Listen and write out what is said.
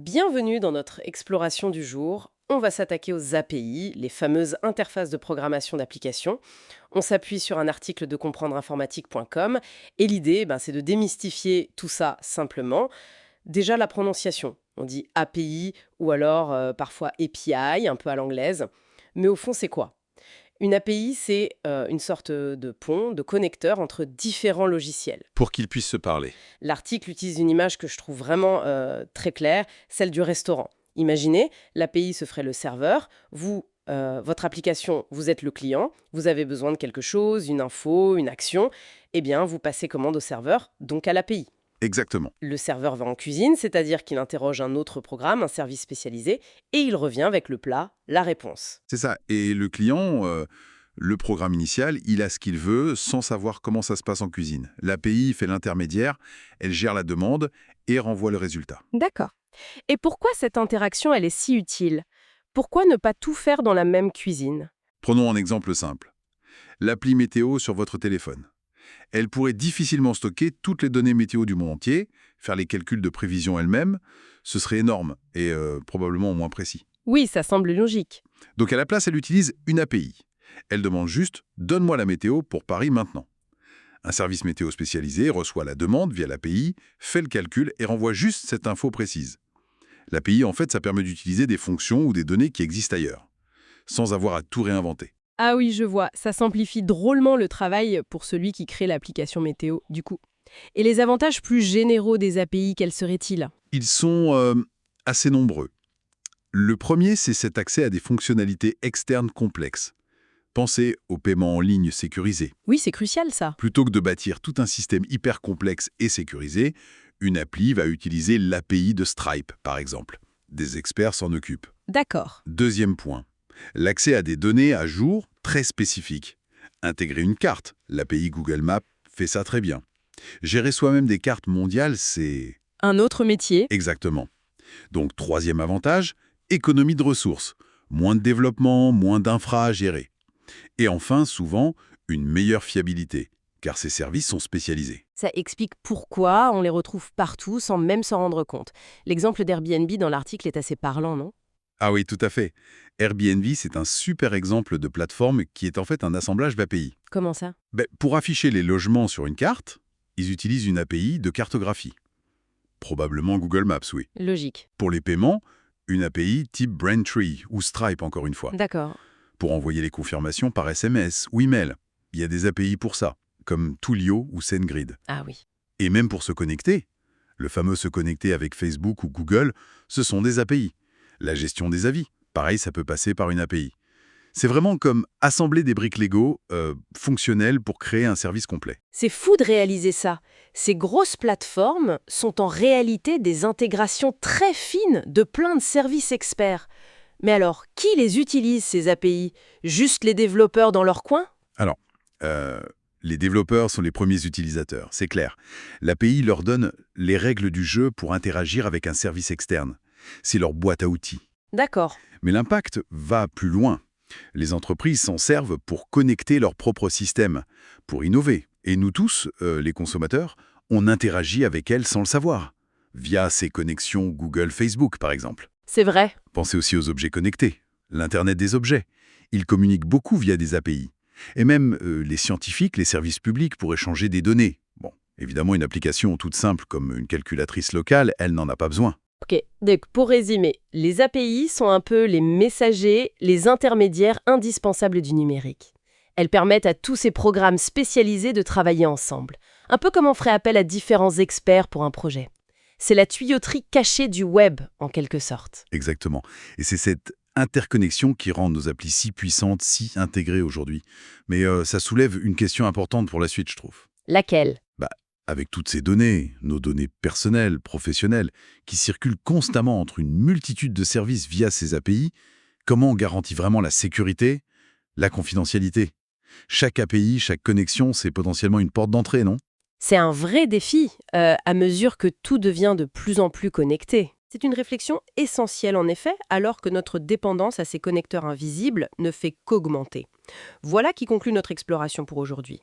Bienvenue dans notre exploration du jour. On va s'attaquer aux API, les fameuses interfaces de programmation d'applications. On s'appuie sur un article de comprendreinformatique.com et l'idée, c'est de démystifier tout ça simplement. Déjà la prononciation, on dit API ou alors parfois API, un peu à l'anglaise. Mais au fond, c'est quoi? Une API, c'est une sorte de pont, de connecteur entre différents logiciels. Pour qu'ils puissent se parler. L'article utilise une image que je trouve vraiment très claire, celle du restaurant. Imaginez, l'API se ferait le serveur, vous, votre application, vous êtes le client, vous avez besoin de quelque chose, une info, une action, eh bien vous passez commande au serveur, donc à l'API. Exactement. Le serveur va en cuisine, c'est-à-dire qu'il interroge un autre programme, un service spécialisé, et il revient avec le plat, la réponse. C'est ça. Et le client, le programme initial, il a ce qu'il veut sans savoir comment ça se passe en cuisine. L'API fait l'intermédiaire, elle gère la demande et renvoie le résultat. D'accord. Et pourquoi cette interaction, elle est si utile? Pourquoi ne pas tout faire dans la même cuisine? Prenons un exemple simple. L'appli météo sur votre téléphone. Elle pourrait difficilement stocker toutes les données météo du monde entier, faire les calculs de prévision elle-même. Ce serait énorme et probablement moins précis. Oui, ça semble logique. Donc à la place, elle utilise une API. Elle demande juste « Donne-moi la météo pour Paris maintenant ». Un service météo spécialisé reçoit la demande via l'API, fait le calcul et renvoie juste cette info précise. L'API, en fait, ça permet d'utiliser des fonctions ou des données qui existent ailleurs, sans avoir à tout réinventer. Ah oui, je vois, ça simplifie drôlement le travail pour celui qui crée l'application météo, du coup. Et les avantages plus généraux des API, quels seraient-ils? Ils sont assez nombreux. Le premier, c'est cet accès à des fonctionnalités externes complexes. Pensez au paiement en ligne sécurisé. Oui, c'est crucial ça. Plutôt que de bâtir tout un système hyper complexe et sécurisé, une appli va utiliser l'API de Stripe, par exemple. Des experts s'en occupent. D'accord. Deuxième point, l'accès à des données à jour très spécifiques. Intégrer une carte, l'API Google Maps fait ça très bien. Gérer soi-même des cartes mondiales, c'est... Un autre métier? Exactement. Donc, troisième avantage, économie de ressources. Moins de développement, moins d'infra à gérer. Et enfin, souvent, une meilleure fiabilité, car ces services sont spécialisés. Ça explique pourquoi on les retrouve partout sans même s'en rendre compte. L'exemple d'Airbnb dans l'article est assez parlant, non? Ah oui, tout à fait. Airbnb, c'est un super exemple de plateforme qui est en fait un assemblage d'API. Comment ça? Pour afficher les logements sur une carte, ils utilisent une API de cartographie. Probablement Google Maps, oui. Logique. Pour les paiements, une API type Braintree ou Stripe, encore une fois. D'accord. Pour envoyer les confirmations par SMS ou email, il y a des API pour ça, comme Twilio ou SendGrid. Ah oui. Et même pour se connecter, le fameux se connecter avec Facebook ou Google, ce sont des API. La gestion des avis, pareil, ça peut passer par une API. C'est vraiment comme assembler des briques Lego fonctionnelles pour créer un service complet. C'est fou de réaliser ça. Ces grosses plateformes sont en réalité des intégrations très fines de plein de services experts. Mais alors, qui les utilise, ces API? Juste les développeurs dans leur coin? Alors, les développeurs sont les premiers utilisateurs, c'est clair. L'API leur donne les règles du jeu pour interagir avec un service externe. C'est leur boîte à outils. D'accord. Mais l'impact va plus loin. Les entreprises s'en servent pour connecter leur propre système, pour innover. Et nous tous, les consommateurs, on interagit avec elles sans le savoir, via ces connexions Google-Facebook par exemple. C'est vrai. Pensez aussi aux objets connectés, l'Internet des objets. Ils communiquent beaucoup via des API. Et même les scientifiques, les services publics pour échanger des données. Bon, évidemment, une application toute simple comme une calculatrice locale, elle n'en a pas besoin. Ok, donc pour résumer, les API sont un peu les messagers, les intermédiaires indispensables du numérique. Elles permettent à tous ces programmes spécialisés de travailler ensemble, un peu comme on ferait appel à différents experts pour un projet. C'est la tuyauterie cachée du web, en quelque sorte. Exactement. Et c'est cette interconnexion qui rend nos applis si puissantes, si intégrées aujourd'hui. Mais ça soulève une question importante pour la suite, je trouve. Laquelle? Avec toutes ces données, nos données personnelles, professionnelles, qui circulent constamment entre une multitude de services via ces API, comment on garantit vraiment la sécurité, la confidentialité? Chaque API, chaque connexion, c'est potentiellement une porte d'entrée, non? C'est un vrai défi, à mesure que tout devient de plus en plus connecté. C'est une réflexion essentielle en effet, alors que notre dépendance à ces connecteurs invisibles ne fait qu'augmenter. Voilà qui conclut notre exploration pour aujourd'hui.